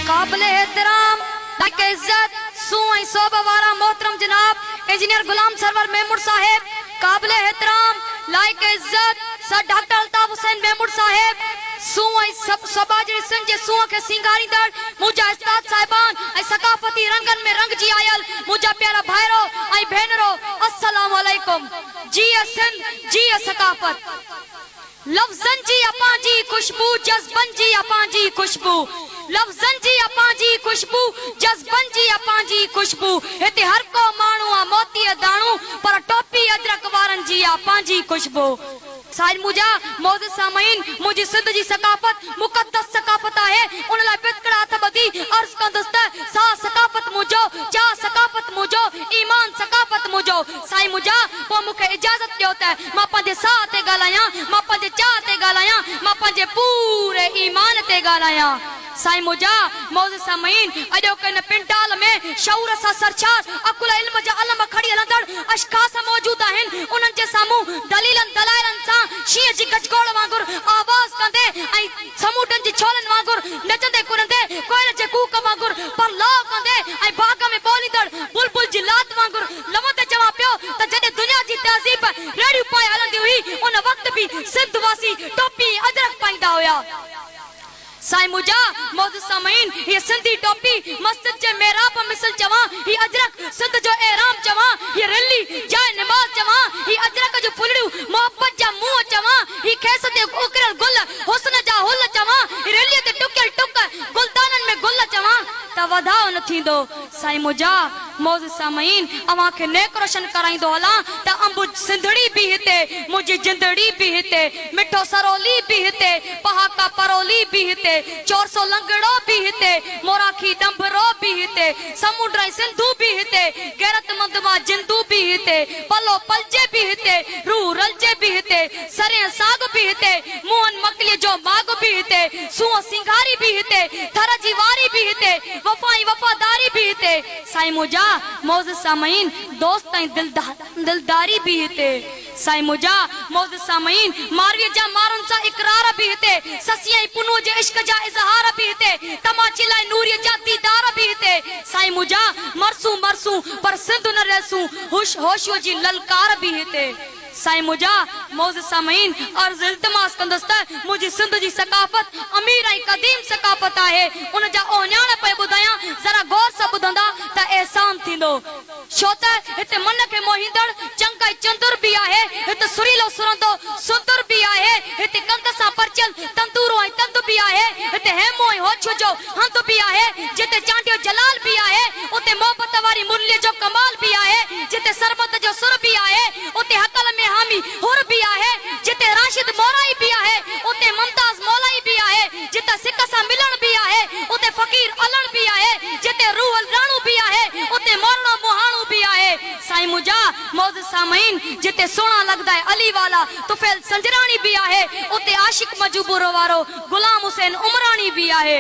काबिले एहतराम लाइक इज्जत सुई सोबा वाला मोहतरम जनाब इंजीनियर गुलाम सरवर मेमूर साहेब, काबिले एहतराम लाइक इज्जत सर डॉक्टर अल्ताफ हुसैन मेमूर साहेब, सुई सब सबाजरी संजय सुआ के सिंगारी दर मुजा उस्ताद साहिबान ऐ सकाफती रंगन में रंग जी आयल मुजा प्यारा भाईरो ऐ भेनरो अस्सलाम वालेकुम। जी सिंध जी सकाफत लफ्जन जी अपा जी खुशबू जज्बन जी अपा जी खुशबू, लफ्जन जी अपा जी खुशबू जज्बन जी अपा जी खुशबू। हिते हर को माण्हू आ मोती दाणू पर टोपी अजरक वारन जी अपा जी खुशबू। साइड मुजा मौजूद सामईन मुझी सिंध जी सकाफत मुकद्दस सकाफत है उन ला पितकड़ा हथ बदी अर्ज कंदस्त सा सकाफत मुजो चा सकाफत मुजो ईमान सकाफत मुजो। साईं मुजा पो मुखे इजाजत दियो त मां पंहिंजे साह ते ॻाल्हायां, मां पंहिंजे चाह ते ॻाल्हायां, मां पंहिंजे पूरे ईमान ते ॻाल्हायां। साईं मुजा मौजूद सामईन अॼो कन पिंडाल में शऊर सा सरचार अकुल इल्म जा अलम खड़ी हलंदड़ अशखास मौजूद आहिनि। उन्हनि जे साम्हूं दलीलन दलाइलन सां शींह जी गजगोड़ वांगुर आवाज कंदे ऐं समूडनि जी छोलनि वांगुर नचंदे कुरंदे कोयल जे कूक वांगुर पर लाव कंदे ऐं बाग में बोलींदड़ बुलबुल जी लात वांगुर लवंदे चवां पियो त जॾहिं दुनिया जी तहज़ीब रेड़ियूं पाए हलंदी हुई उन वक़्त बि सिंध वासी टोपी अजरक पाईंदा हुया। साईं मुजा मौजूद सामईन ये सिंधी टोपी मस्जिद जे मेहराब मिसल चवा, ये अजरक सिंध जो एहराम चवा, ये रली जाए नमाज चवा, ये अजरक जो फुलड़ियूं मोहब्बत जा मुंह चवा, ये खेस ते उकरल गुल हुस्न जा हुल चवा, ये रली ते टुकल टुक गुलदानन में गुल चवा त वधाओ न थींदो। साईं मुजा मौजूद सामईन अवां खे नेक रोशन कराईंदो हला त अंबु सिंधड़ी भी हिते मुंहिंजी जिंदड़ी भी हिते मिठो सरोली भी हिते पहाका परोली भी हिते चोरसो लंगड़ो भी हिते मोराखी डंभरो भी हिते समुंड सिंधु भी हिते गैरतमंद मां जिंदू भी हिते पलो पलजे भी हिते रूह रलजे भी हिते सरे साग भी हिते मोहन मकली जो माग भी हिते सुओ सिंगारी भी हिते थर जी वारी भी हिते वफाई वफादारी भी हिते। साईं मुजा मौजूद सामईन दोस्त ऐं दिलदारी भी हिते। साईं मुजा मौजूद सामईन मारवीअ जा मारन सा इकरार भी हिते ससी ऐं पुनू जे इश्क जा इज़हार भी हिते तमाची लाइ नूरीअ जा दीदार भी हिते। साईं मुजा मरसू मरसू पर सिंध न रहसू होश होशियो जी ललकार भी हिते। साईं मुजा मौजूद सामईन अर्ज इल्तिमास कंदस त मुंहिंजी सिंध जी सकाफत अमीर ऐं कदीम सकाफत आहे उन जा ओन्याण पे ॿुधायां जरा गौर सां ॿुधंदा त एहसान थींदो। छो त हिते मन खे मोहींदड़ चंगाई चंदुर भी आहे, हिते सुरीलो सुरंदो सुंदर भी आहे, हिते कंद सां परचल तंदूरो ऐं तंद भी आहे, हिते हेमो ऐं होछ जो हंध भी आहे, जिते चांडियो जलाल भी आहे उते मोहबत वारी मुरलीअ जो कमाल भी आहे, जिते सरबत जो सुर भी आहे उते हकल में हामी हुर भी आहे, जिते राशिद मोराई भी आहे उते मुमताज मौलाई भी आहे, जिते सिक सां मिलण भी आहे उते फकीर अलण भी आहे, जिते रूह राणू भी आहे उते मोरणो मुहाणू भी आहे। साईं मुजा मौजूद सामईन जिते सोना लगदा है अली वाला तुफैल संजरानी भी आहे उते आशिक मजबूर वारो गुलाम हुसैन उमरानी भी आहे।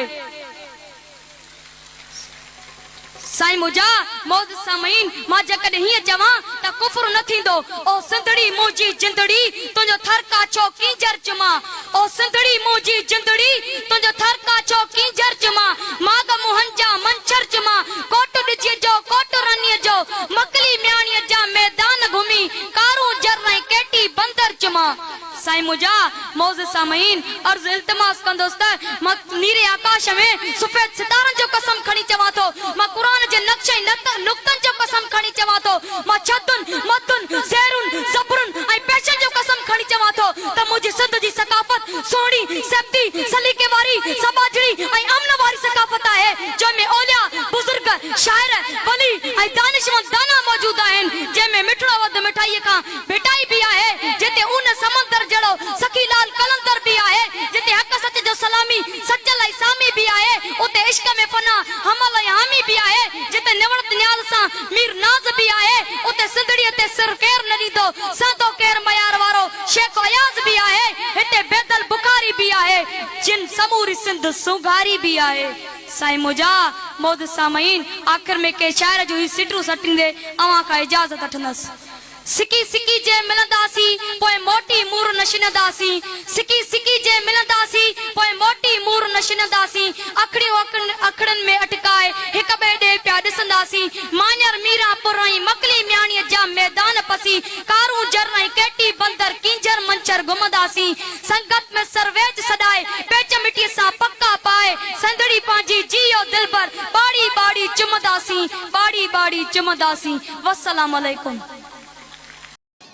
साईं मुजा मौजूद सामईन मां जकॾहिं हीअं चवां त कुफर न थींदो ओ सिंधड़ी मुंहिंजी जिंदड़ी तुंहिंजो थर काछो कींजर चुमा, ओ सिंधड़ी मुंहिंजी जिंदड़ी तुंहिंजो थर काछो कींजर चुमा, माग मोहन जा मंछर चुमा कोट ॾिजे जो कोट रनीअ जो मकली म्याणीअ जा मैदान घुमी कारू जर ऐं केटी बंदर चुमा। साईं मुजा मौजूद सामईन अर्ज इल्तिमास कंदोस त मां नीरे आकाश में सफेद सितारनि जो कसम खणी चवां थो, मां क़ुरान जे नक्शे नुक्तनि जो कसम खणी चवां थो, मां छदुन मदुन ज़हरुन ज़बरुन ऐं पेशन जो कसम खणी चवां थो त मुंहिंजी सिंध जी सकाफत सोहणी सेफ्ती सलीके वारी सबाजड़ी ऐं अमन वारी सकाफत आहे जंहिंमें औलिया बुजुर्ग शाइर वली ऐं दानिशमंद दाना मौजूद आहिनि, जंहिंमें मिठड़ो वध मिठाईअ खां भेटाई भी आहे, जिते ऊन समंदर जड़ो सखीलाल कलंदर भी आहे, जिते हक सच जो सलामी सचल ऐं सामी भी आहे, उते इश्क में फना हमल ऐं हामी भी आहे, जिते निवड़त न्याज़ सां मीर नाज़ भी आहे, उते सिंधड़ीअ ते सिर केर न ॾींदो सादो केर मयार वारो शेख अयाज़ भी आहे, हिते बेदल बुखारी भी आहे, जिन समूरी सिंध सुगारी भी आहे। साईं मुजा मौजूद सामईन आखिर में के शायर जो ही सिटरू सटींदे अवां खां इजाज़त वठंदसि। सिकी सिकी जे मिलंदासी पोइ मोटी मूर नशिनदासी, सिकी सिकी जे मिलंदासी पोइ मोटी मूर नशिनदासी, अखड़ियूं रखड़न में अटकाए हिक ॿिए ॾे पिया ॾिसंदासीं माञर मीरा पुरई मकली म्याणीअ जा मैदान पसी कारूं जरई केटी बंदर किंजर मंचर घुमंदासीं संगत में सरवेज सदाए पेच मिटीअ सां पक्का पाए संदड़ी पंहिंजी जियो दिलबर बाड़ी बाड़ी चुमंदासीं वस्सलाम अलैकुम।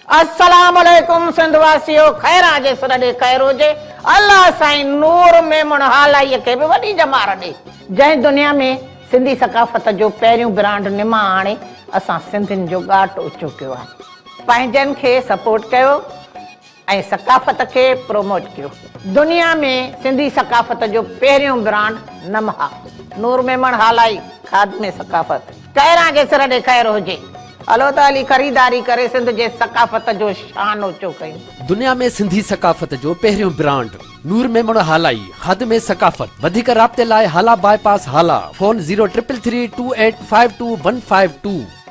अस्सलाम वालेकुम सिंधवासियो खैरा जे सर दे खैर हुजे अल्लाह साईं नूर मेमण हालाई के भी वडी जमार दे जै दुनिया में सिंधी सकाफत जो पहिरियों ब्रांड निमा आणे असां सिंधिन जो गाट उचो कयो आहे पंहिंजन खे सपोर्ट कयो ऐं सकाफत के प्रोमोट कयो। दुनिया में सिंधी सकाफत जो पहिरियों ब्रांड नमहा नूर मेमण हालाई खादमे सकाफत खैरा जे सर दे खैर हुजे हलो त हली खरीदारी करे सिंध जे सकाफत जो शान ऊचो कयूं। दुनिया में सिंधी सकाफत जो पहिरियों ब्रांड नूर मेमण हालाई खादमे सकाफत वधिक राब्ते लाइ हाला बाईपास हाला फोन 033328525152।